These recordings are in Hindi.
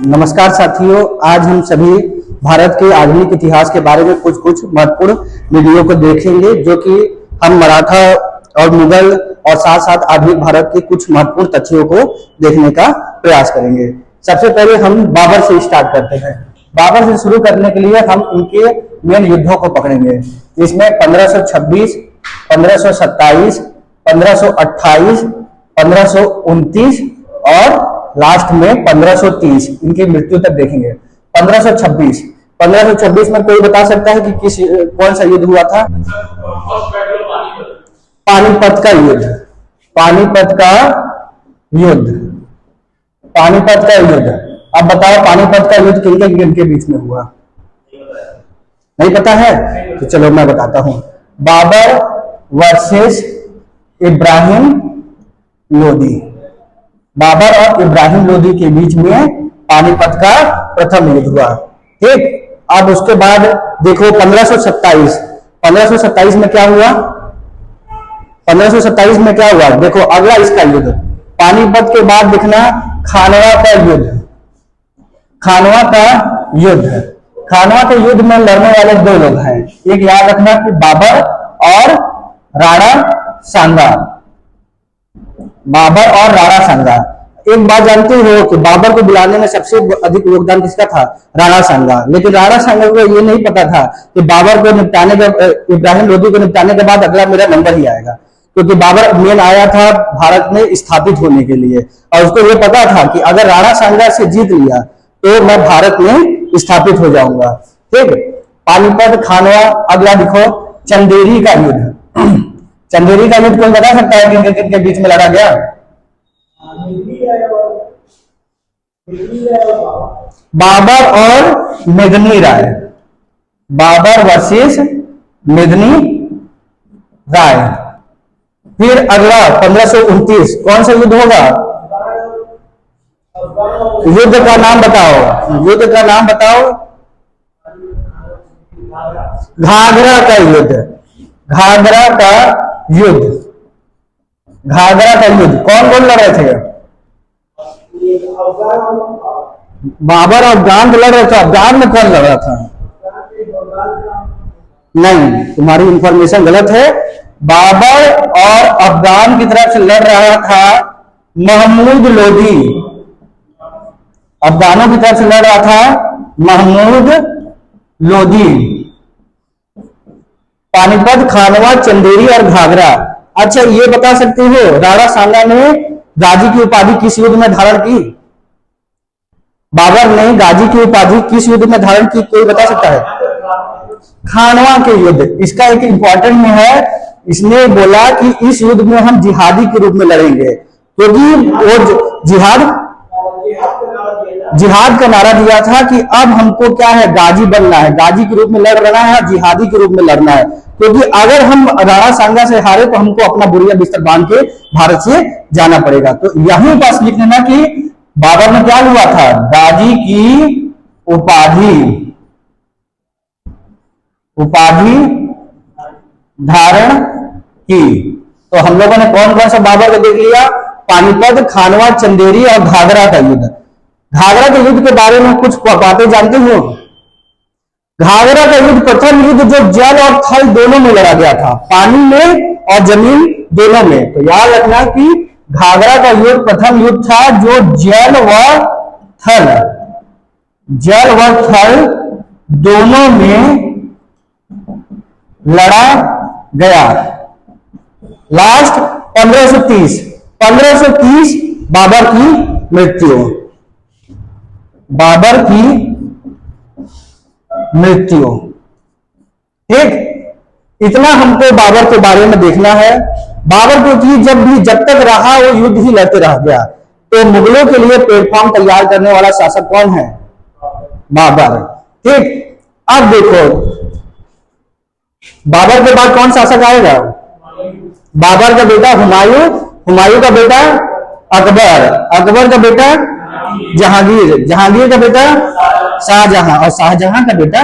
नमस्कार साथियों, आज हम सभी भारत के आधुनिक इतिहास के बारे में कुछ महत्वपूर्ण वीडियो को देखेंगे, जो कि हम मराठा और मुगल और साथ साथ आधुनिक भारत के कुछ महत्वपूर्ण तथ्यों को देखने का प्रयास करेंगे। सबसे पहले हम बाबर से स्टार्ट करते हैं। बाबर से शुरू करने के लिए हम उनके मेन युद्धों को पकड़ेंगे। इसमें 1526, 1527, 1528, 1529 और लास्ट में 1530 इनकी मृत्यु तक देखेंगे। 1526 में कोई बता सकता है कि कौन सा युद्ध हुआ था? पानीपत का युद्ध। पानीपत का युद्ध। अब बताओ, पानीपत का युद्ध किनके बीच में हुआ? नहीं पता है? तो चलो मैं बताता हूं। बाबर वर्सेस इब्राहिम लोदी। बाबर और इब्राहिम लोदी के बीच में पानीपत का प्रथम युद्ध हुआ। ठीक। अब उसके बाद देखो 1527 में क्या हुआ? 1527 में क्या हुआ? देखो अगला इसका युद्ध। पानीपत के बाद देखना खानवा का युद्ध। खानवा के युद्ध में लड़ने वाले दो लोग हैं। एक याद रखना कि बाबर और राणा सांगा। एक बात जानते हो कि बाबर को बुलाने में सबसे अधिक योगदान किसका था? राणा सांगा। लेकिन राणा सांगा को ये नहीं पता था कि बाबर को निपटाने के, इब्राहिम लोदी को निपटाने के बाद अगला मेरा नंबर ही आएगा, क्योंकि बाबर मेन आया था भारत में स्थापित होने के लिए, और उसको ये पता था कि अगर राणा सांगा से जीत लिया तो मैं भारत में स्थापित हो जाऊंगा। ठीक। पानीपत, खानवा। अगला देखो चंदेरी का युद्ध। चंदेरी का युद्ध कोई बता सकता है किन किन के बीच में लड़ा गया? बाबर और मेदिनी राय। बाबर वर्सेस मेदिनी राय। फिर अगला 1529 कौन सा युद्ध होगा? युद्ध का नाम बताओ। घाघरा का युद्ध। कौन लड़ रहे थे? बाबर और अफगान लड़ रहे थे। अफगान में कौन लड़ रहा था? नहीं, तुम्हारी इंफॉर्मेशन गलत है। बाबर और अफगान की तरफ से लड़ रहा था महमूद लोदी। अफगानों की तरफ से लड़ रहा था महमूद लोदी। पानीपत, खानवा, चंदेरी और घाघरा। अच्छा, ये बता सकते हो राणा सांगा ने गाजी की उपाधि किस युद्ध में धारण की? बाबर ने गाजी की उपाधि किस युद्ध में धारण की? कोई बता सकता है? खानवा के युद्ध। इसका एक इंपॉर्टेंट में है, इसने बोला कि इस युद्ध में हम जिहादी के रूप में लड़ेंगे, क्योंकि वो जिहाद का नारा दिया था कि अब हमको क्या है, गाजी बनना है, गाजी के रूप में लड़ रहा है, जिहादी के रूप में लड़ना है। क्योंकि अगर हम राणा सांगा से हारे तो हमको अपना बुरिया बिस्तर बांध के भारत से जाना पड़ेगा। तो यहीं पास लिख लेना कि बाबर ने क्या हुआ था? गाजी की उपाधि धारण की। तो हम लोगों ने कौन कौन सा बाबर को देख लिया? पानीपत, खानवा, चंदेरी और घाघरा का युद्ध। घाघरा के युद्ध के बारे में कुछ बातें जानते हो? घाघरा का युद्ध प्रथम युद्ध जो जल और थल दोनों में लड़ा गया था, पानी में और जमीन दोनों में। तो याद रखना कि घाघरा का युद्ध प्रथम युद्ध था जो जल व थल दोनों में लड़ा गया। लास्ट 1530 बाबर की मृत्यु। ठीक। इतना हमको बाबर के बारे में देखना है। बाबर को कि जब तक रहा वो युद्ध ही लड़ते रह गया। तो मुगलों के लिए प्लेटफॉर्म तैयार करने वाला शासक कौन है? बाबर। ठीक। अब देखो बाबर के बाद कौन शासक आएगा? बाबर का बेटा हुमायूं का बेटा अकबर का बेटा जहांगीर का बेटा शाहजहां और शाहजहां का बेटा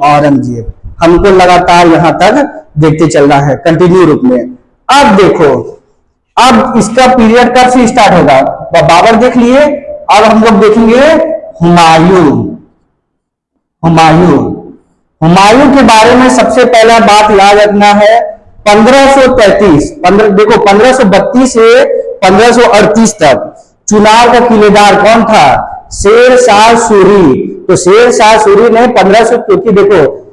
औरंगजेब। हमको लगातार यहां तक देखते चलना है कंटिन्यू रूप में। अब देखो, अब इसका पीरियड कब से स्टार्ट होगा? बाबर देख लिए, अब हम लोग देखेंगे हुमायूं। हुमायूं हुमायूं के बारे में सबसे पहला बात याद रखना है 1533। देखो 1532 से 1538 तक चुनार का किलेदार कौन था? शेर शाह सूरी। तो शेर शाह सूरी ने 1500, क्योंकि देखो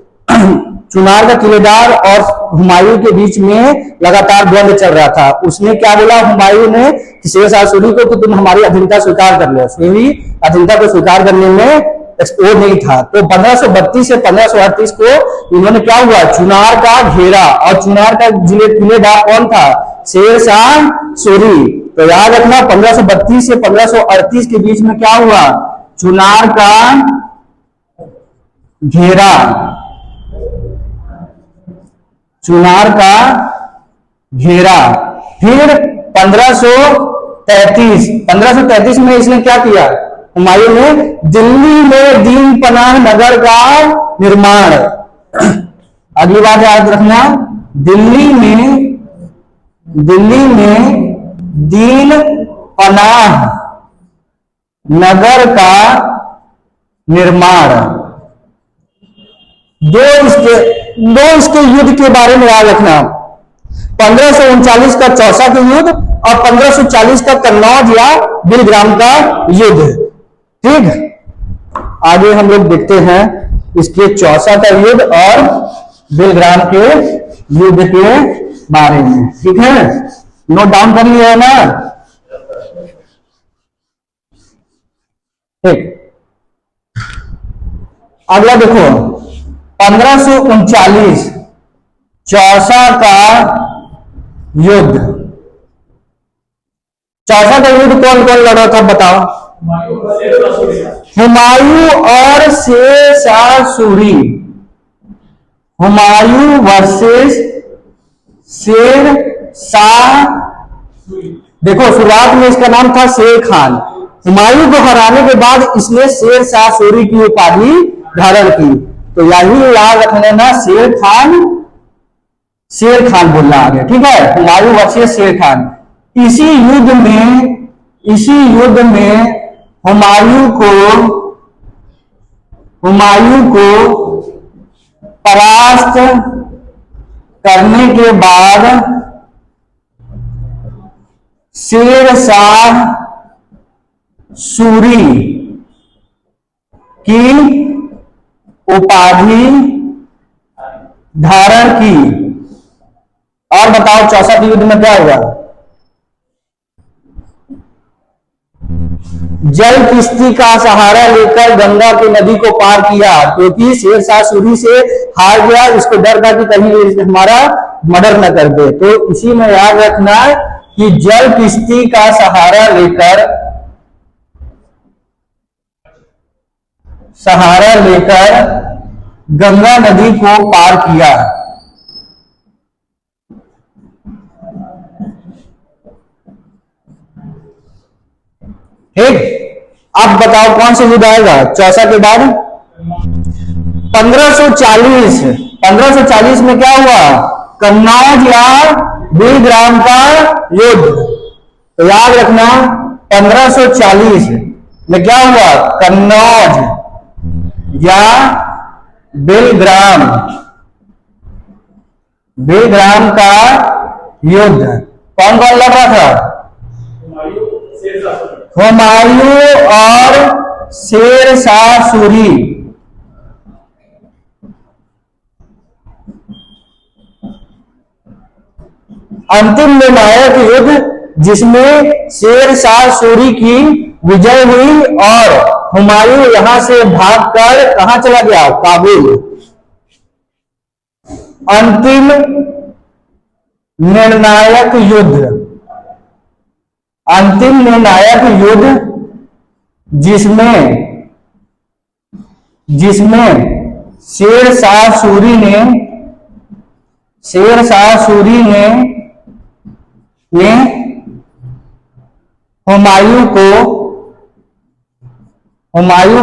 चुनार का किलेदार और हुमायूं के बीच में लगातार द्वंद्व चल रहा था। उसने क्या बोला हुमायूं ने कि शेर शाह सूरी को कि तुम हमारी अधीनता स्वीकार कर लो। सूरी अधीनता को स्वीकार करने में वो नहीं था। तो 1532 से 1538 को इन्होंने क्या हुआ? चुनार का घेरा, और चुनार का किलेदार कौन था? शेर शाह सूरी। तो याद रखना 1532 से 1538 के बीच में क्या हुआ? चुनार का घेरा, चुनार का घेरा। फिर 1533 में इसने क्या किया? हुमायूं ने दिल्ली में दीन पनाह नगर का निर्माण। अगली बात याद रखना, दिल्ली में दीन पनाह नगर का निर्माण। दो इसके युद्ध के बारे में याद रखना, 1539 का चौसा का युद्ध और 1540 का कन्नौज या बिलग्राम का युद्ध। ठीक, आगे हम लोग देखते हैं इसके चौसा का युद्ध और बिलग्राम के युद्ध के बारे में। ठीक है, नोट डाउन कर लिया है ना? ठीक, अगला देखो 1539 चौसा का युद्ध। चौसा का युद्ध कौन कौन लड़ा था बताओ? हुमायूं और शेर शाह सूरी। हुमायूं वर्सेस शेर शाह। देखो शुरुआत में इसका नाम था शेर खान। हुमायूं को हराने के बाद इसने शेर शाह सूरी की उपाधि धारण की। तो यही याद रखने ना, शेर खान बोलना आगे। ठीक है, हुमायूं वर्सेस शेर खान। इसी युद्ध में हुमायूं को परास्त करने के बाद शेर शाह सूरी की उपाधि धारण की। और बताओ चौसा के युद्ध में क्या हुआ? जल किश्ती का सहारा लेकर गंगा की नदी को पार किया, क्योंकि शेर शाह सूरी से हार गया। इसको डर था कि कहीं हमारा मर्डर न कर दे। तो उसी में याद रखना कि जल किश्ती का सहारा लेकर गंगा नदी को पार किया। ठीक, अब बताओ कौन सा युद्ध आएगा चौसा के बाद? 1540 में क्या हुआ? कन्नौज या बिलग्राम का युद्ध। तो याद रखना 1540 में क्या हुआ? कन्नौज या बिलग्राम का युद्ध। कौन कौन लड़ रहा था? हुमायूं और शेर शाह सूरी। अंतिम निर्णायक युद्ध जिसमें शेर शाह सूरी की विजय हुई और हुमायूं यहां से भागकर कहां चला गया? काबुल। अंतिम निर्णायक युद्ध जिसमें शेर शाह सूरी ने हुमायूं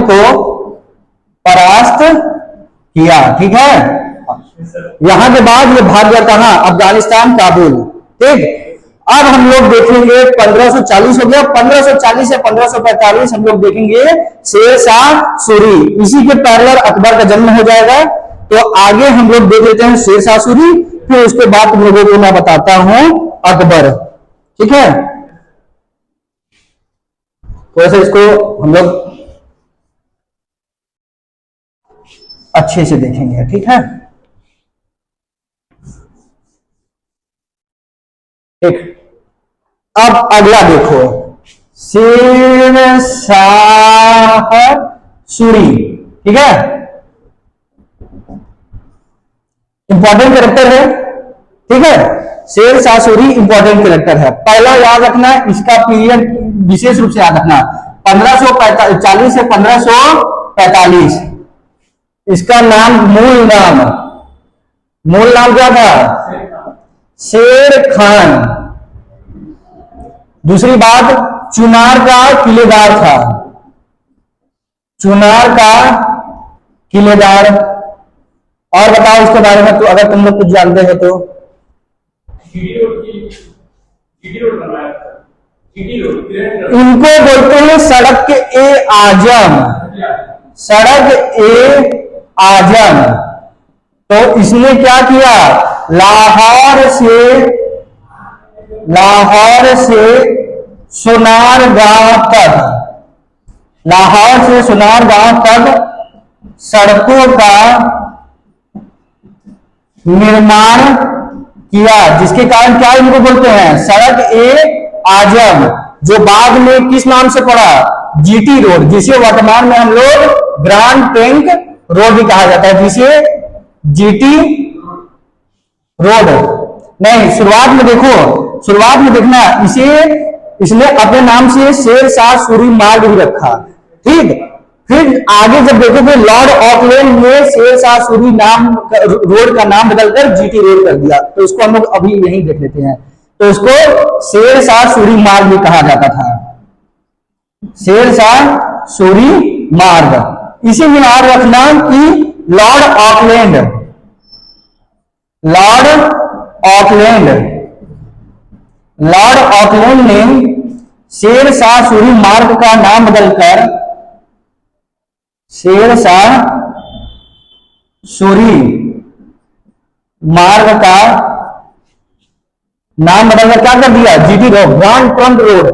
को परास्त किया। ठीक है, यहां के बाद ये भाग गया कहां? अफगानिस्तान, काबुल। ठीक, अब हम लोग देखेंगे 1540 हो गया, 1540 से 1545 हम लोग देखेंगे शेर शाह सूरी, इसी के पैरेलल अकबर का जन्म हो जाएगा। तो आगे हम लोग देख लेते हैं शेर शाह सूरी, फिर उसके बाद तुम लोगों को मैं बताता हूं अकबर। ठीक है, तो ऐसे इसको हम लोग अच्छे से देखेंगे। ठीक है, एक अब अगला देखो, शेर शाह सूरी। ठीक है, इंपॉर्टेंट कैरेक्टर है। ठीक है, शेर शाह सूरी इंपॉर्टेंट कैरेक्टर है। पहला याद रखना, इसका पीरियड विशेष रूप से याद रखना, 1540 से 1545। इसका नाम, मूल नाम क्या था? शेर खान। दूसरी बात, चुनार का किलेदार था, चुनार का किलेदार। और बताओ उसके बारे में, तो अगर तुम लोग कुछ जानते हो तो। इनको बोलते हैं सड़क के ए आजम, सड़क ए आजम। तो इसने क्या किया, लाहौर से सोनारगांव तक, लाहौर से सोनारगांव तक सड़कों का निर्माण किया, जिसके कारण क्या इनको बोलते हैं, सड़क ए आजम, जो बाद में किस नाम से पड़ा, जीटी रोड, जिसे वर्तमान में हम लोग ग्रांड ट्रंक रोड भी कहा जाता है, जिसे जीटी रोड नहीं। शुरुआत में देखना, इसने अपने नाम से शेर शाह सूरी मार्ग भी रखा। ठीक, फिर आगे जब देखोगे लॉर्ड ऑकलैंड ने शेर शाह सूरी नाम रोड का नाम बदलकर जीटी रोड कर दिया। तो इसको हम लोग अभी यही देख लेते हैं। तो इसको शेर शाह सूरी मार्ग भी कहा जाता था, शेर शाह सूरी मार्ग। इसी में याद रखना कि लॉर्ड ऑकलैंड ने शेर शाह सूरी मार्ग का नाम बदलकर शेर शाह सूरी मार्ग का नाम बदलकर क्या कर दिया, GT road, grand trunk road.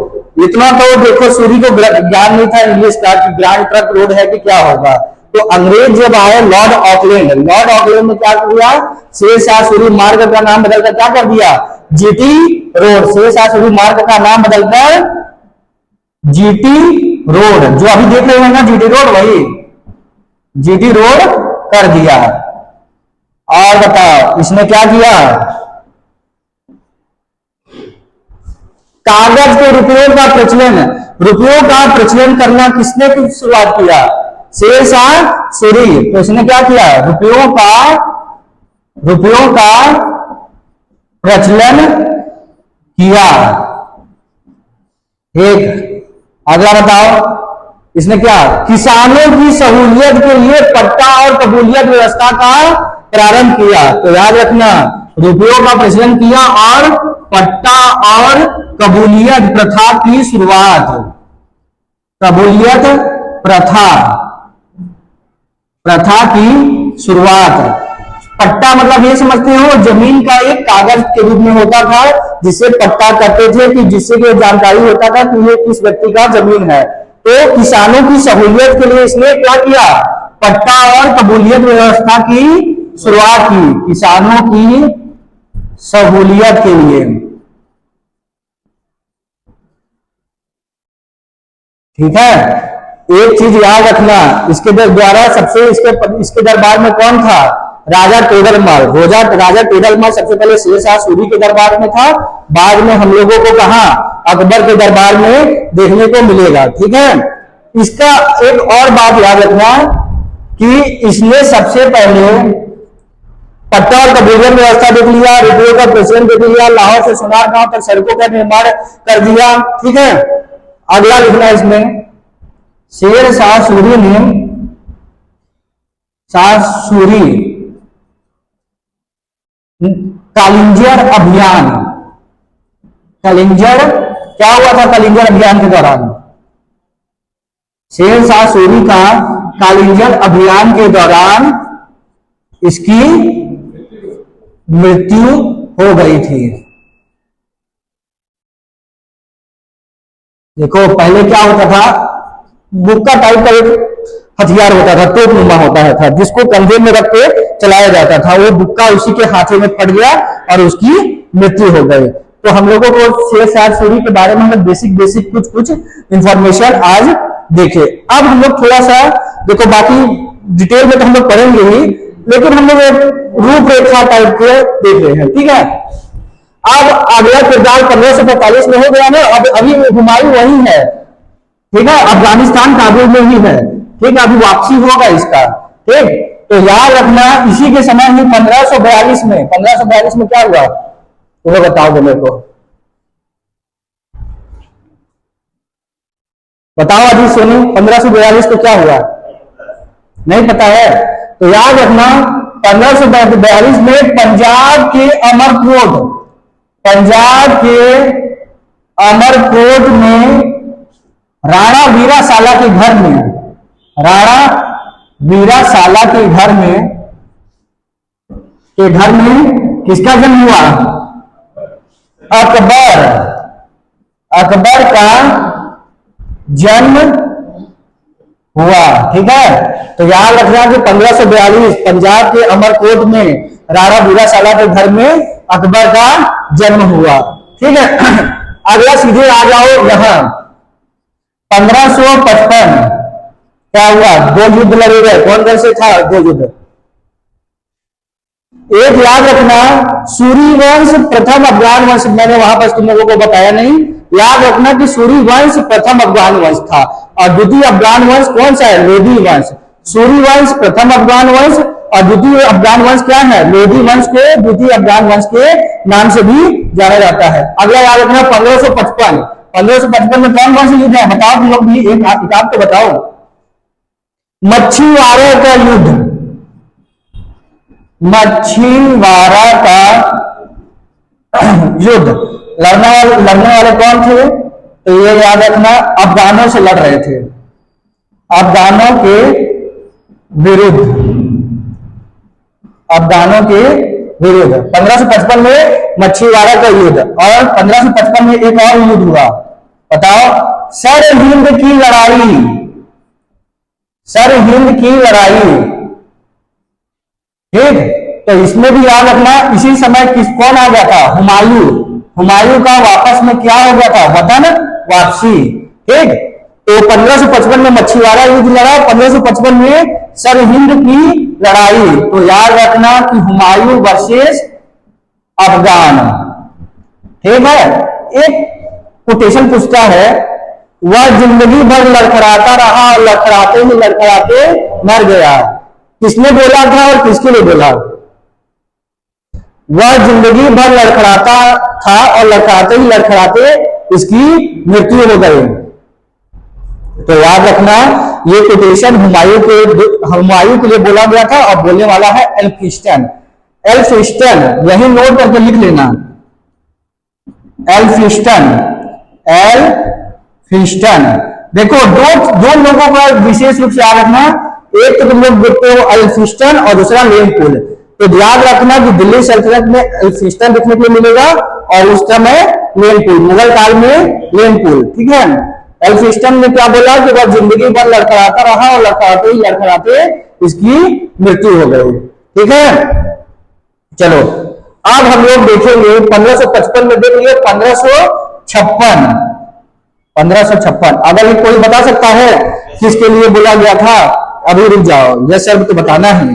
इतना तो देखो, सूरी को ज्ञान नहीं था इंग्लिश का कि ग्रांड ट्रंक रोड है कि क्या होगा। तो अंग्रेज जब आए, लॉर्ड ऑकलैंड ने क्या किया, शेर शाह सूरी मार्ग का नाम बदलकर क्या कर दिया, जीटी रोड, शेर शाह सूरी मार्ग का नाम बदलकर जीटी रोड, जो अभी देख रहे हैं ना जीटी रोड, वही जीटी रोड कर दिया। और बताओ इसने क्या किया, कागज के रुपयों का प्रचलन करना किसने शुरुआत किया, शेर शाह सूरी। तो इसने क्या किया, रुपयों का प्रचलन किया। एक अगला बताओ, इसने क्या, किसानों की सहूलियत के लिए पट्टा और कबूलियत व्यवस्था का प्रारंभ किया। तो याद रखना, रुपयों का प्रचलन किया और पट्टा और कबूलियत प्रथा की शुरुआत, कबूलियत प्रथा की शुरुआत। पट्टा मतलब ये समझते हो, जमीन का एक कागज के रूप में होता था, जिसे पट्टा कहते थे, कि जिससे कि जानकारी होता था कि ये किस व्यक्ति का जमीन है। तो किसानों की सहूलियत के लिए इसने क्या किया, पट्टा और कबूलियत व्यवस्था की शुरुआत की, किसानों की सहूलियत के लिए। ठीक है, एक चीज याद रखना, इसके द्वारा सबसे इसके दरबार में कौन था, राजा टोडरमल। राजा टोडरमल सबसे पहले शेर शाह सूरी के दरबार में था, बाद में हम लोगों को कहा अकबर के दरबार में देखने को मिलेगा। ठीक है, इसका एक और बात याद रखना कि इसने सबसे पहले पट्टा और कबूलियत व्यवस्था देख लिया, रुपयों का प्रचलन देख लिया, लाहौर से सोनारगांव तक सड़कों का निर्माण कर दिया। ठीक है, अगला लिखना इसमें, शेर शाह सूरी कालिंजर कलिंजर, क्या हुआ था कलिंजर अभियान के दौरान? शेर शाह सूरी का कलिंजर अभियान के दौरान इसकी मृत्यु हो गई थी। देखो पहले क्या होता था, बुक्का टाइप का एक हथियार होता था, तोप नुमा होता था, जिसको कंधे में रख के चलाया जाता था। वो बुक्का उसी के हाथे में फट गया और उसकी मृत्यु हो गई। तो हम लोगों को शेर शाह सूरी के बारे में हम बेसिक कुछ इंफॉर्मेशन आज देखे। अब हम लोग थोड़ा सा देखो, बाकी डिटेल में तो हम लोग पढ़ेंगे ही, लेकिन हम लोग एक रूपरेखा टाइप के देख रहे हैं, ठीक है। अब अगला किरदार 1545 में हो गया ना, अब अभी हुमायूं वही है, ठीक है, अफगानिस्तान काबुल में ही है, ठीक है, अभी वापसी होगा इसका, ठीक। तो याद रखना इसी के समय ही 1542 में क्या हुआ, वो बताओ मेरे को, बताओ अभी सोनी, 1542 को क्या हुआ, नहीं पता है? तो याद रखना 1542 में पंजाब के अमरकोट में राणा वीरा साला के घर में किसका जन्म हुआ? अकबर का जन्म हुआ, ठीक है। तो याद रखना कि 1542 पंजाब के अमरकोट में राणा वीरा साला के घर में अकबर का जन्म हुआ, ठीक है। अगला सीधे आ जाओ यहां 1555 क्या हुआ? 2 युद्ध लड़े गए, कौन कौन से था 2 युद्ध? एक याद रखना सूरी वंश प्रथम अफगान वंश, मैंने वहां पर तुम लोगों को बताया नहीं, याद रखना कि सूरी वंश प्रथम अफगान वंश था और द्वितीय अफगान वंश कौन सा है? लोधी वंश। सूरी वंश प्रथम अफगान वंश और द्वितीय अफगान वंश क्या है? लोधी वंश के द्वितीय अफगान वंश के नाम से भी जाना जाता है। अगला याद रखना 1555 में कौन कौन से युद्ध है बताओ तुम लोग भी, एक आप तो बताओ। मच्छीवाड़ा का युद्ध, मच्छीवाड़ा का युद्ध, लड़ने वाले कौन थे? तो ये याद रखना अफगानों से लड़ रहे थे, अफगानों के विरुद्ध 1555 में मच्छीवाड़ा का युद्ध, और 1555 में एक और युद्ध हुआ, बताओ, सरहिंद की लड़ाई, ठीक। तो इसमें भी याद रखना इसी समय कौन आ गया था? हुमायूं का वापस में क्या हो गया था? वतन वापसी, ठीक। तो 1555 में मच्छीवाड़ा युद्ध लड़ा, 1555 में सरहिंद की लड़ाई। तो याद रखना कि हुमायूं वर्सेस अफगान, ठीक है। एक कोटेशन पूछता है, वह जिंदगी भर लड़खड़ाता रहा और लड़खड़ाते मर गया, किसने बोला था और किसके लिए बोला? वह जिंदगी भर लड़खड़ाता था और लड़खड़ाते इसकी मृत्यु हो गई। तो याद रखना ये कोटेशन हुमायूं के लिए बोला गया था और बोलने वाला है एल्फिस्टन, यही नोट करके लिख लेना, एल्फिस्टन। देखो दो लोगों का विशेष रूप से याद रखना, एक तो तुम लोग देखते हो एल्फिस्टन और दूसरा लेनपुल। तो याद रखना कि दिल्ली सल्तनत में एल्फिस्टन देखने को मिलेगा और उस समय लेनपुल, मुगल काल में लेनपुल, ठीक है। एल्फिस्टन ने क्या बोला कि वह जिंदगी भर लड़खड़ाता रहा और लड़खड़ाते इसकी मृत्यु हो गई, ठीक है। चलो अब हम लोग देखेंगे 1555 में देख लिया 1556। अगर कोई बता सकता है किसके लिए बोला गया था? अभी रुक जाओ, यह सब तो बताना है।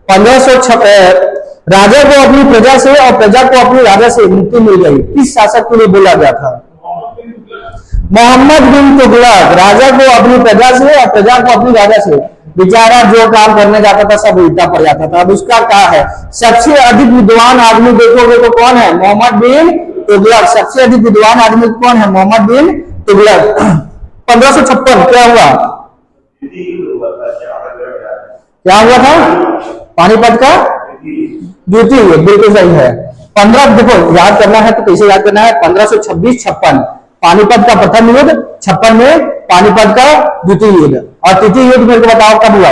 1556 राजा को अपनी प्रजा से और प्रजा को अपनी राजा से मुक्ति मिल गई, किस शासक के लिए बोला गया था? मोहम्मद बिन तुगलक। राजा को अपनी प्रजा से और प्रजा को अपनी राजा से, बेचारा जो काम करने जाता था सब उल्टा पड़ जाता था। अब उसका क्या है? सबसे अधिक विद्वान आदमी देखोगे तो कौन है? मोहम्मद बिन तुगलक। सबसे अधिक विद्वान आदमी कौन है? मोहम्मद बिन तुगलक। 1556 क्या हुआ? क्या हुआ था? पानीपत का द्वितीय, बिल्कुल सही है। 15 देखो याद करना है तो कैसे याद करना है, 1526-56 पानीपत का प्रथम युद्ध, 56 में पानीपत का द्वितीय युद्ध। और तृतीय युद्ध मेरे को बताओ कब हुआ?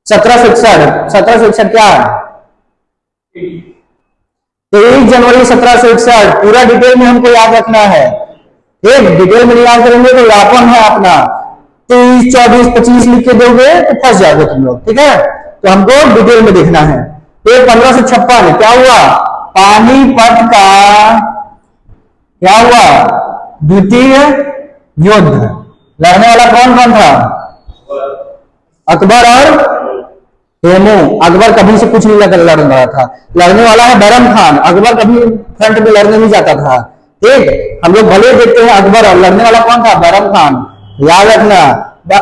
1761। 1761 क्या है? 23 जनवरी 1761। पूरा डिटेल में हमको याद रखना है, ठीक? डिटेल में याद करेंगे तो यापन है अपना 23, 24, 25 लिख के दोगे तो फंस जाओगे तुम लोग, ठीक है? तो हमको डिटेल में देखना है। फिर 1556 क्या हुआ? पानीपत का क्या हुआ? द्वितीय युद्ध। लड़ने वाला कौन कौन था? अकबर और हेमू। अकबर कभी से कुछ नहीं लड़ रहा था, लड़ने वाला है बैरम खान। अकबर कभी फ्रंट में लड़ने नहीं जाता था, ठीक? हम लोग भले देखते हैं अकबर, और लड़ने वाला कौन था? बैरम खान। याद रखना,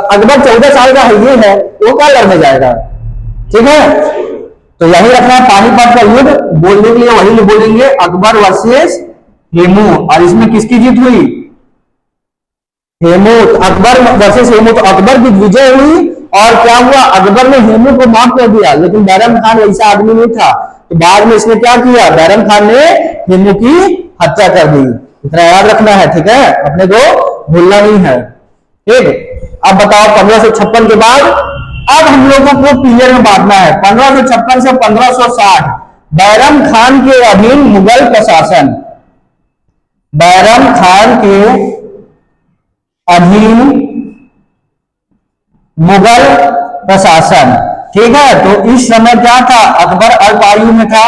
अकबर 14 साल का है, ये है, वो क्या लड़ने जाएगा, ठीक है? तो यही रखना है, पानीपत का युद्ध बोलने के लिए वही बोलेंगे, अकबर वर्सेस हेमू। और इसमें किसकी जीत हुई? हेमू। अकबर वर्सेस हेमू, तो अकबर की विजय हुई। और क्या हुआ? अकबर ने हेमू को माफ कर दिया, लेकिन बैरम खान ऐसा आदमी नहीं था, तो बाद में इसने क्या किया? बैरम खान ने हेमू की हत्या कर दी। इतना याद रखना है, ठीक है? अपने को भूलना नहीं है, ठीक? अब बताओ 1556 के बाद अब हम लोगों को पीरियड में बांटना है। 1556 से 1560 बैरम खान के अधीन मुगल प्रशासन। बैरम खान के अधीन मुगल प्रशासन, ठीक है? तो इस समय क्या था? अकबर अल्पायु में था,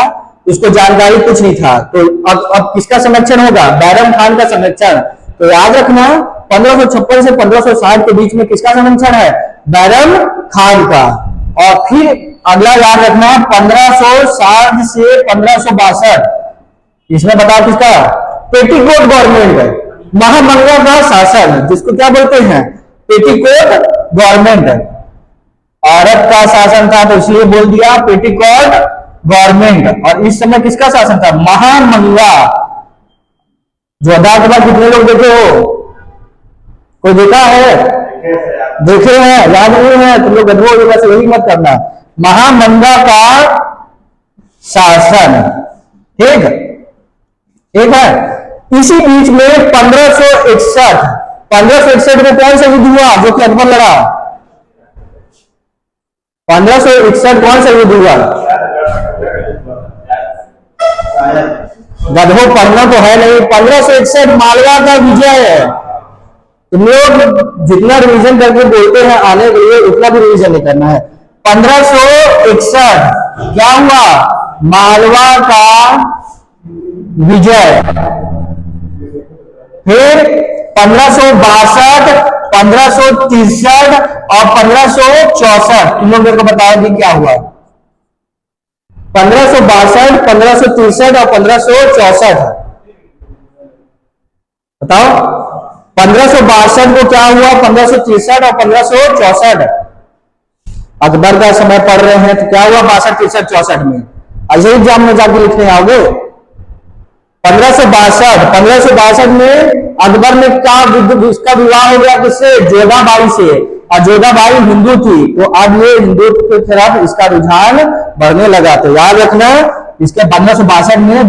उसको जानकारी कुछ नहीं था, तो अब किसका संरक्षण होगा? बैरम खान का संरक्षण। तो याद रखना 1556 से 1560 के बीच में किसका संरक्षण है? बैरम खान का। और फिर अगला याद रखना 1560 से 1562, इसमें बताओ किसका? पेटीकोट गवर्नमेंट, महामंगा का शासन, जिसको क्या बोलते हैं? Petticoat government. औरत का शासन था तो इसलिए बोल दिया पेटीकोट गवर्नमेंट। और इस समय किसका शासन था? महामंगा। जोधा के बाद कितने लोग देखे हो? कोई देखा है? देखे हैं, याद नहीं है? तुम लोग गधो हो, वैसे वही मत करना। महामंगा का शासन, ठीक है? इसी बीच में 1561 में कौन सा युद्ध हुआ जो कि अकबर लड़ा? 1561 कौन सा युद्ध हुआ? गधो पढ़ना तो है नहीं। 1561 मालवा का विजय है। तुम लोग जितना रिवीजन करके बोलते हैं आने के लिए, उतना भी रिवीजन नहीं करना है। 1561 क्या हुआ? मालवा का विजय। फिर 1562, 1563 और 1564 तुम लोग मेरे को बताओ कि क्या हुआ? 1562, 1563 और 1564 बताओ। 1562 को क्या हुआ? 1563 और 1564 अकबर का समय पढ़ रहे हैं तो क्या हुआ? 62, 63, 64 में ऐसे एग्जाम में जाके लिखने आओगे। 1562 में अकबर ने क्या इसका विवाह हो गया? किससे? जोधाबाई से। और जोधाबाई हिंदू थी, तो अब ये हिंदू की तरफ इसका रुझान बढ़ने लगा। तो याद रखना इसके 1562 में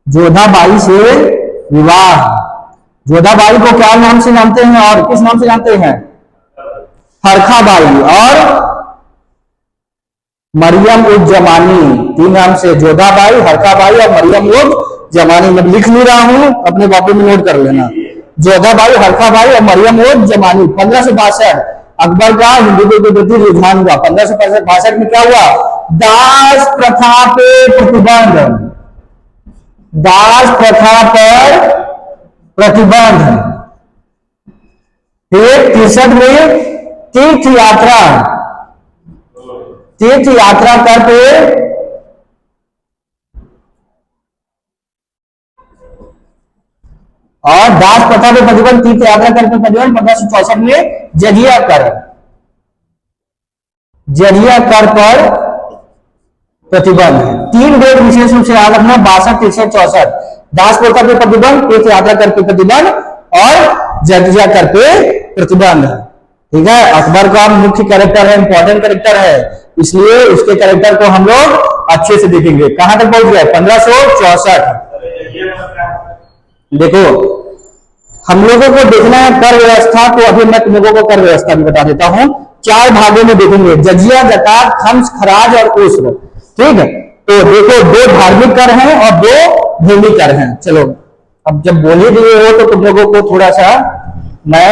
जोधाबाई से विवाह। जोधाबाई को क्या नाम से जानते हैं और किस नाम से जानते हैं? हरखाबाई और मरियम उज जमानी, तीन नाम से जोधाबाई, हरखाबाई और मरियम उज जमानी। मैं लिख नहीं रहा हूं, अपने कॉपी में नोट कर लेना। जोधाबाई, हरखाबाई और मरियम उज जमानी। 1562 अकबर का हिंदू के प्रति रुझान हुआ। 1562 में क्या हुआ? दास प्रथा पे प्रतिबंध। दास प्रथा पर प्रतिबंध। फिर 63 में तीर्थ यात्रा करके और दास प्रथा पे प्रतिबंध, तीर्थ यात्रा करके प्रतिबंध। 1564 में जजिया कर पर प्रतिबंध। तीन डेट विशेष रूप से याद रखना, 62, 63, 64। दास प्रथा पे प्रतिबंध, तीर्थ यात्रा कर पे प्रतिबंध और जजिया कर पे प्रतिबंध। ठीक है? अकबर का मुख्य कैरेक्टर है, इंपॉर्टेंट कैरेक्टर है, इसलिए उसके कैरेक्टर को हम लोग अच्छे से देखेंगे। कहां तक पहुंच गए? 1564। देखो, हम लोगों को देखना है कर व्यवस्था, तो अभी मैं तुम लोगों को कर व्यवस्था भी बता देता हूं। 4 भागों में देखेंगे, जजिया, जकात, खम्स, खराज और उस्र। ठीक है, तो देखो 2 धार्मिक कर हैं और 2 भूमि कर हैं। चलो, अब जब बोल ही दिए हो तो तुम लोगों को थोड़ा सा मैं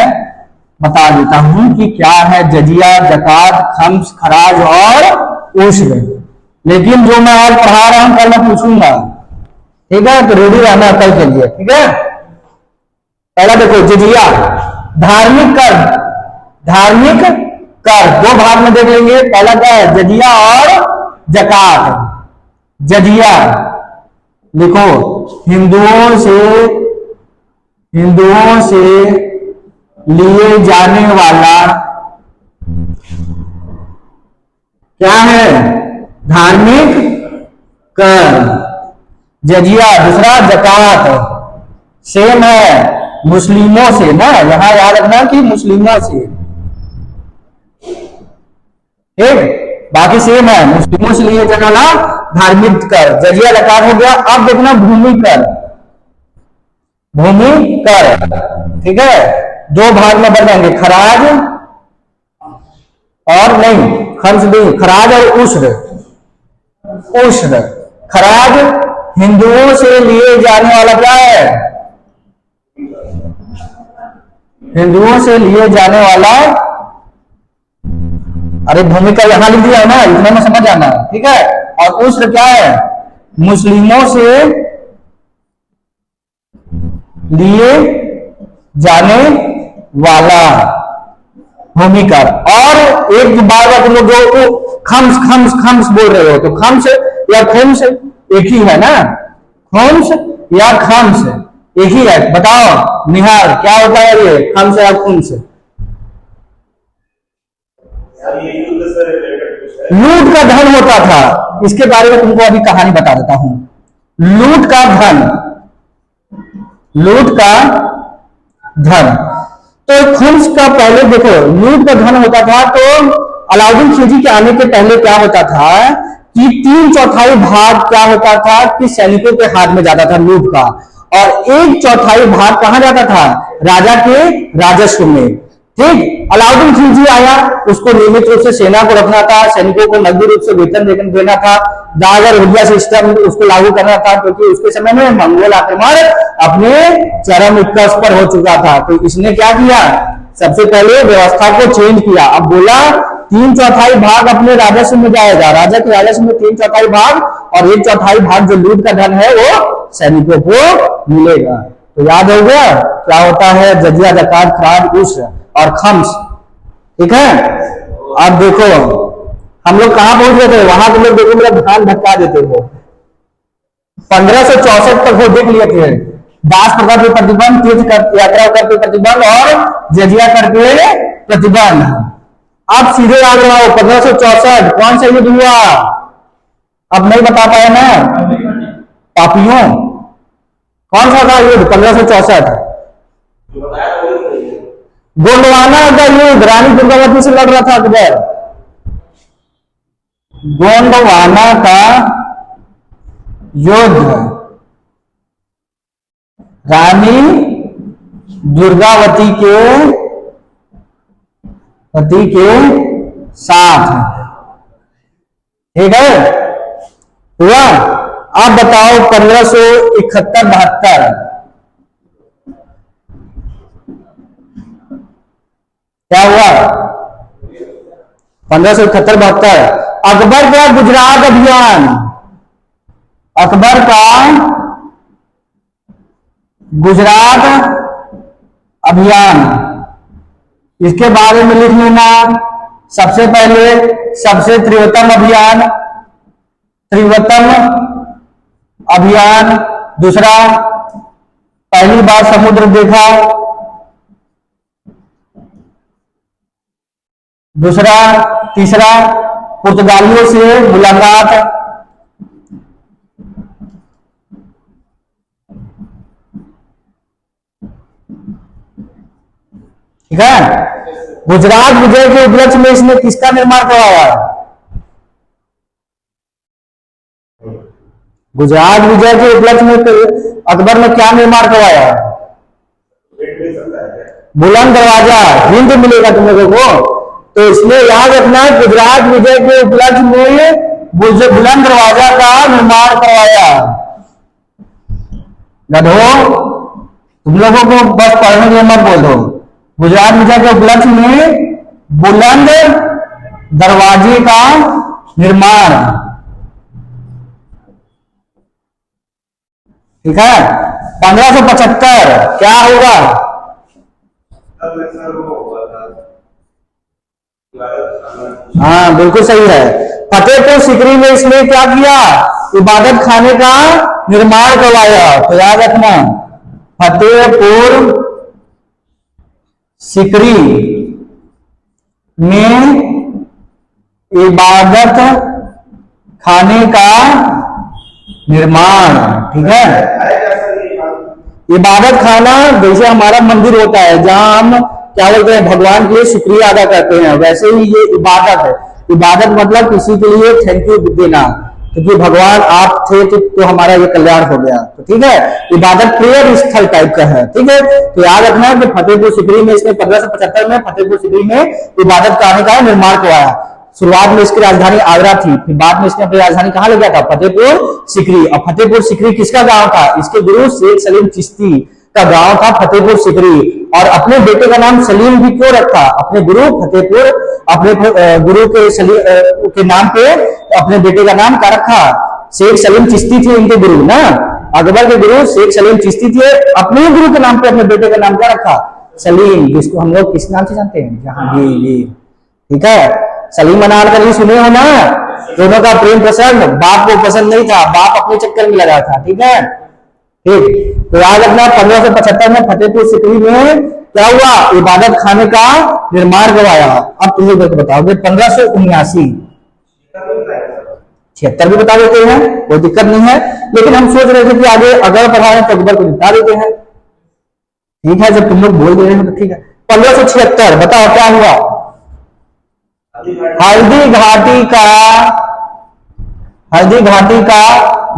बता देता हूं कि क्या है जजिया, जकात, खम्स, खराज और उस्र। लेकिन जो मैं आज पढ़ा रहा हूं कल मैं पूछूंगा, ठीक है? तो रेडी रहना कल के लिए, ठीक है? पहला देखो, जजिया, धार्मिक कर। धार्मिक कर 2 भाग में देख लेंगे। पहला क्या है? जजिया और जकात। जजिया लिखो, हिंदुओं से लिए जाने वाला क्या है? धार्मिक कर। जजिया। दूसरा जकात, सेम है, मुस्लिमों से ना, यहां याद रखना कि मुस्लिमों से, ठीक? बाकी सेम है, मुस्लिमों से लिए जाने वाला धार्मिक कर, जजिया, जकात हो गया। अब देखना भूमि कर। भूमि कर, ठीक है? 2 भाग में बढ़ जाएंगे, खराज और नहीं, खर्च नहीं, खराज और उस्र। उस्र, खराज हिंदुओं से लिए जाने वाला क्या है? हिंदुओं से लिए जाने वाला, अरे भूमिका यहां लिख दिया है ना, इतना में समझ आना, ठीक है? और उस्र क्या है? मुस्लिमों से लिए जाने वाला भूमिका। और एक बार बार तुम लोग जो खम्स खम्स खम्स बोल रहे हो, तो खम्स या खुम्स एक ही है ना? खुम्स या खम्स एक ही है। बताओ निहार, क्या होता है ये खम्स या खुम्स? लूट का धन होता था। इसके बारे में तुमको अभी कहानी बता देता हूं। लूट का धन, लूट का धन। तो खुम्स का पहले देखो, लूट का धन होता था। तो अलाउद्दीन खिलजी के आने के पहले क्या होता था कि 3/4 भाग क्या होता था कि सैनिकों के हाथ में जाता था लूट का, और 1/4 भाग कहां जाता था? राजा के राजस्व में। ठीक, अलाउद्दीन खिलजी आया, उसको नियमित रूप से सेना को रखना था, सैनिकों को नकदी रूप से वेतन देना था, दागर हुलिया सिस्टम उसको लागू करना था, क्योंकि उसके समय में मंगोल आक्रमण अपने चरम उत्कर्ष पर हो चुका था। तो इसने क्या किया? सबसे पहले व्यवस्था को चेंज किया। अब बोला 3/4 भाग अपने राजस्व में जाएगा, राजा के राजस्व में 3/4 भाग, और 1/4 भाग जो लूट का धन है वो सैनिकों को मिलेगा। तो याद हो गया क्या होता है? जजिया, जकात, खराज, उस्र और खम्स, ठीक है? अब देखो हम लोग कहां पहुंच गए थे, वहां तुम लोग देखो मेरा ध्यान भटका देते हो। 1564 तक वो देख लिए थे, दास प्रथा पे प्रतिबंध, तीर्थ यात्रा करके प्रतिबंध और जजिया करके प्रतिबंध। अब सीधे आ गया 1564 कौन सा युद्ध हुआ? अब नहीं बता पाया ना पापियों, कौन सा था युद्ध? 1564 गोंडवाना का युद्ध, रानी दुर्गावती से लड़ रहा था अकबर। गोंडवाना का युद्ध रानी दुर्गावती के साथ, ठीक है? हुआ। अब बताओ 1571-72 क्या हुआ? 1571-72 अकबर का गुजरात अभियान, अकबर का गुजरात अभियान, इसके बारे में लिख लेना। सबसे पहले सबसे त्रिवतम अभियान, दूसरा पहली बार समुद्र देखा, दूसरा, तीसरा पुर्तगालियों से मुलाकात, ठीक है? गुजरात विजय के उपलक्ष्य में इसने किसका निर्माण करवाया? गुजरात विजय के उपलक्ष्य में अकबर ने क्या निर्माण करवाया? बुलंद दरवाजा। हिंद मिलेगा तुम लोगों को, तो इसलिए याद रखना गुजरात विजय के उपलक्ष्य में बुलंद दरवाजा का निर्माण करवाया। गधो, तुम लोगों को बस पढ़ने के लिए मत बोल दो। गुजरात विजय के उपलक्ष्य में बुलंद दरवाजे का निर्माण, ठीक है। 1575 क्या होगा? हाँ बिल्कुल सही है। फतेहपुर सीकरी में इसने क्या किया? इबादत खाने का निर्माण करवाया। तो याद रखना फतेहपुर सीकरी में इबादत खाने का निर्माण, ठीक है। इबादत खाना जैसे हमारा मंदिर होता है जहां हम क्या बोलते हैं, भगवान के लिए शुक्रिया अदा करते हैं, वैसे ही ये इबादत है। इबादत मतलब किसी के लिए थैंक यू देना, क्योंकि भगवान आप थे तो हमारा ये कल्याण हो गया। तो ठीक है, इबादत प्रेयर स्थल टाइप का है, ठीक है। तो याद रखना कि फतेहपुर सीकरी में इसने 1575 में फतेहपुर सीकरी में इबादत खाने का निर्माण करवाया। शुरुआत में इसकी राजधानी आगरा थी, फिर बाद में इसने अपनी राजधानी कहां ले गया था? फतेहपुर सीकरी। और फतेहपुर सीकरी किसका गांव था? इसके गुरु शेख सलीम चिश्ती का गांव था फतेहपुर सीकरी। और अपने बेटे का नाम सलीम भी क्यों रखा? अपने गुरु फतेहपुर, अपने गुरु के नाम पे अपने बेटे का नाम क्या रखा? शेख सलीम चिश्ती थे इनके गुरु ना, अकबर के गुरु शेख सलीम चिश्ती थे, अपने गुरु के नाम पे अपने बेटे का नाम क्या रखा? सलीम, जिसको हम लोग किस नाम से जानते हैं? जहांगीर, ठीक है। सलीम अनार का नहीं सुने हो ना, दोनों का प्रेम प्रसंग, बाप को पसंद नहीं था, बाप अपने चक्कर में लगा था, ठीक है। ठीक, तो याद रखना 1575 में फतेहपुर सीकरी में क्या हुआ? इबादत खाने का निर्माण करवाया। अब तुम लोग बताओगे 1579, 76 भी बता देते हैं, कोई दिक्कत नहीं है। लेकिन हम सोच रहे थे कि आगे अगर पढ़ाए तो अकबर को निपटा देते हैं, ठीक है। जब तुम लोग बोल दे रहे हो तो ठीक है। 1576 बताओ क्या हुआ? हल्दी घाटी का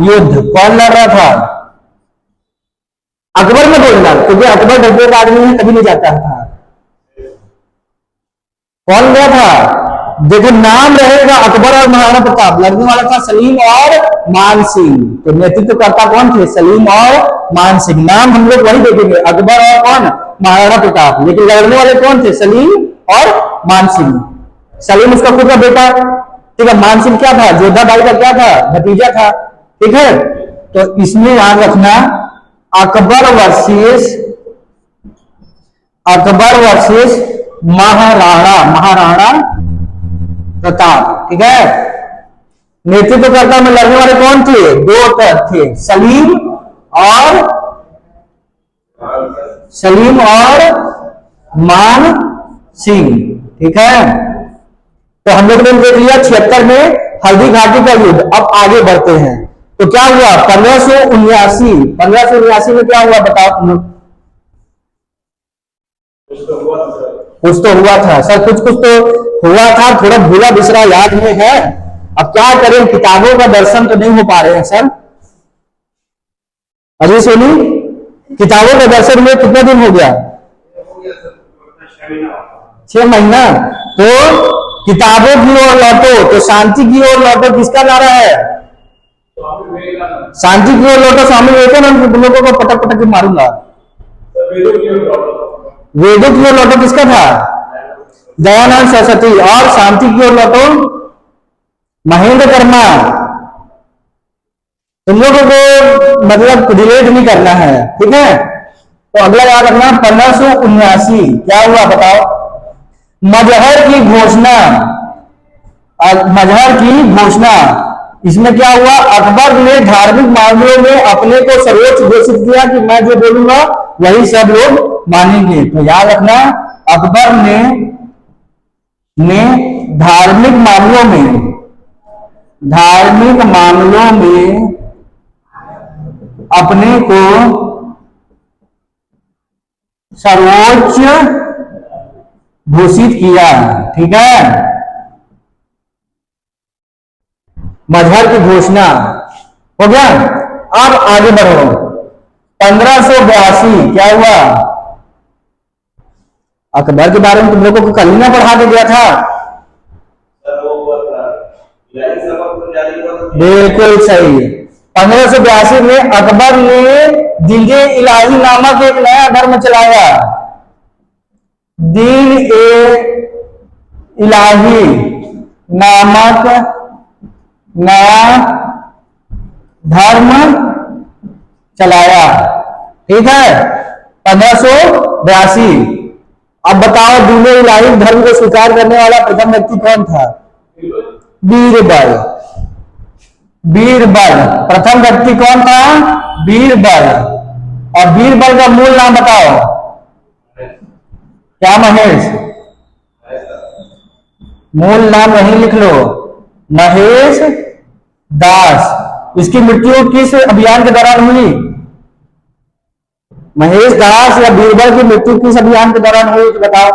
युद्ध कौन लड़ रहा था? अकबर में बोलना, क्योंकि अकबर डरपोक आदमी है, कभी नहीं जाता था। कौन गया था? देखो नाम रहेगा अकबर और महाराणा प्रताप, लड़ने वाला था सलीम और मान सिंह। तो नेतृत्वकर्ता कौन थे? सलीम और मान सिंह। नाम हम लोग वही देखेंगे, अकबर और कौन? महाराणा प्रताप। लेकिन लड़ने वाले कौन थे? सलीम और मान सिंह। सलीम उसका खुद का बेटा, ठीक है। मान सिंह क्या था? जोधा बाई का क्या था? भतीजा था, ठीक है। तो इसमें याद रखना अकबर वर्सेस महाराणा प्रताप, ठीक है। नेतृत्वकर्ता में लड़ने वाले कौन थे? दो थे, सलीम और मान सिंह, ठीक है। तो हम लोग ने देख लिया 76 में हल्दी घाटी का युद्ध। अब आगे बढ़ते हैं, तो क्या हुआ? 1579 में क्या हुआ बताओ तुम लोग? कुछ तो हुआ था सर, कुछ तो हुआ था, थोड़ा भूला बिसरा याद में है। अब क्या करें, किताबों का दर्शन तो नहीं हो पा रहे हैं सर। अजय सोनी, किताबों का दर्शन में कितना दिन हो गया? 6 महीना। तो किताबों की ओर लौटो, तो शांति की ओर लौटो किसका नारा है? शांति की ओर लौटो स्वामी विवेकानंद। तुम लोगों को पटक पटक के मारूंगा। वेदों की ओर लौटो किसका था? दयानंद सरस्वती। और शांति की ओर लौटो महेंद्र कर्मा। तुम लोगों को मतलब रिलेट नहीं करना है, ठीक है। तो अगला याद रखना 1579 क्या हुआ बताओ? मजहर की घोषणा। इसमें क्या हुआ? अकबर ने धार्मिक मामलों में अपने को सर्वोच्च घोषित किया कि मैं जो बोलूंगा वही सब लोग मानेंगे। तो याद रखना अकबर ने धार्मिक मामलों में अपने को सर्वोच्च घोषित किया, ठीक है। मजहर की घोषणा, हो गया। अब आगे बढ़ो। 1582 क्या हुआ? अकबर के बारे में तुम लोगों को कल ही ना पढ़ा के गया था। बिल्कुल सही। 1582 में अकबर ने दीन इलाही नामक एक नया धर्म चलाया। दीन इलाही नामक नया धर्म चलाया। ठीक है, 1582। अब बताओ दीन इलाही धर्म को स्वीकार करने वाला प्रथम व्यक्ति कौन था? बीरबल। बीरबल प्रथम व्यक्ति कौन था? बीरबल। और बीरबल का मूल नाम बताओ। क्या महेश? मूल नाम वहीं लिख लो, महेश दास। इसकी मृत्यु किस अभियान के दौरान हुई? महेश दास या बीरबल की मृत्यु किस अभियान के दौरान हुई तो बताओ।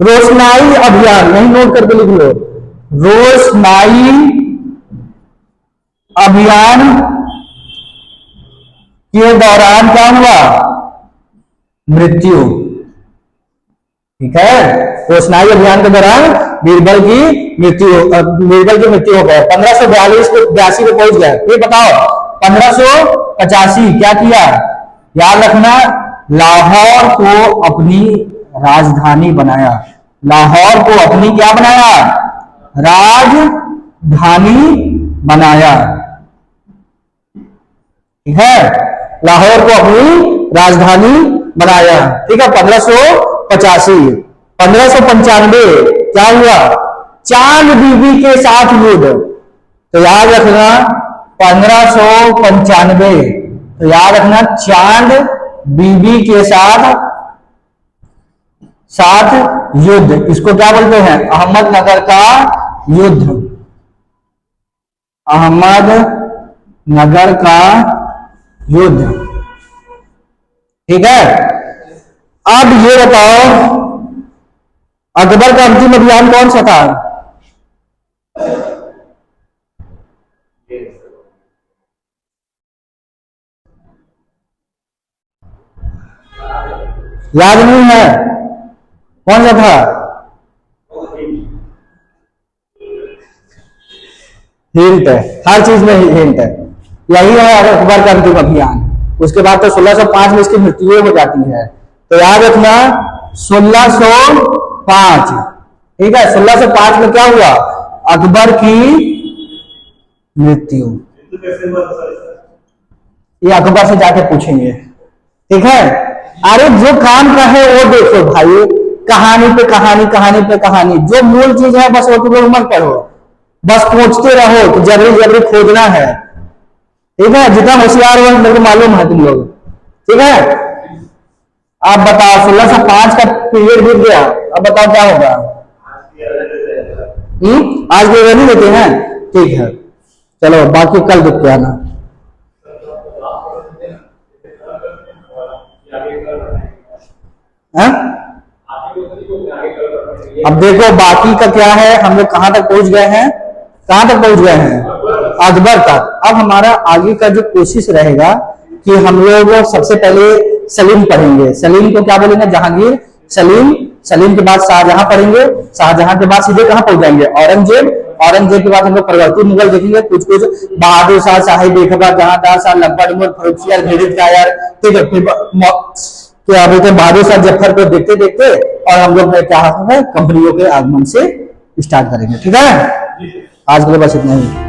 रोशनाई अभियान, नहीं नोट करके लिख लो। रोशनाई अभियान के दौरान क्या हुआ? मृत्यु। ठीक है, रोशनाई अभियान के दौरान बीरबल की मृत्यु हो गई। 1542 को 82 में पहुंच गए। ये बताओ 1585 क्या किया? याद रखना, लाहौर को अपनी राजधानी बनाया। लाहौर को अपनी क्या बनाया? राजधानी बनाया। ठीक है, लाहौर को अपनी राजधानी बनाया। ठीक है, 1585। 1595 क्या हुआ? चांद बीबी के साथ युद्ध। तो याद रखना 1595, तो याद रखना चांद बीबी के साथ युद्ध। इसको क्या बोलते हैं? अहमदनगर का युद्ध। अहमदनगर का युद्ध। ठीक है, अब ये बताओ अकबर का अंतिम अभियान कौन सा था? याद नहीं है? कौन सा था? हिंट है, हर चीज में हिंट है। यही है अकबर का अंतिम अभियान। उसके बाद तो 1605 में इसकी मृत्यु हो जाती है। तो याद रखना 1605। ठीक है, 1605 में क्या हुआ? अकबर की मृत्यु। ये अकबर से जाके पूछेंगे। ठीक है, अरे जो काम का है वो देखो भाई, कहानी पे कहानी, कहानी पे कहानी। जो मूल चीज है बस वो तुम लोग मत पढ़ो, बस खोजते रहो। तो जबरी जबरी खोजना है। ठीक है, जितना होशियार हो मेरे को मालूम है तुम लोग। ठीक है, आप बताओ 1605 का पीरियड बीत गया। अब बताओ क्या होगा? आज के नहीं देते हैं। ठीक है, चलो बाकी कल देख के आना। अब देखो बाकी का क्या है, हम लोग कहां तक पहुंच गए हैं? कहां तक पहुंच गए हैं? अकबर तक। अब हमारा आगे का जो कोशिश रहेगा कि हम लोग सबसे पहले सलीम पढ़ेंगे। सलीम को क्या बोलेंगे? जहांगीर। सलीम, सलीम के बाद शाहजहां पढ़ेंगे। शाहजहां के बाद सीधे कहां पहुंच जाएंगे? औरंगजेब। औरंगजेब के बाद हम लोग परवर्ती मुगल देखेंगे। कुछ कुछ बहादुर शाह, साहिब बेखबर, जहांदार शाह, लंबड़, फरुखसियार, भेड़ित कायर। ठीक है, क्या अभी तो बहादुर शाह जफर को देखते देखते और हम लोग क्या है कंपनियों के आगमन से स्टार्ट करेंगे। ठीक है, आज के लिए बस इतना ही।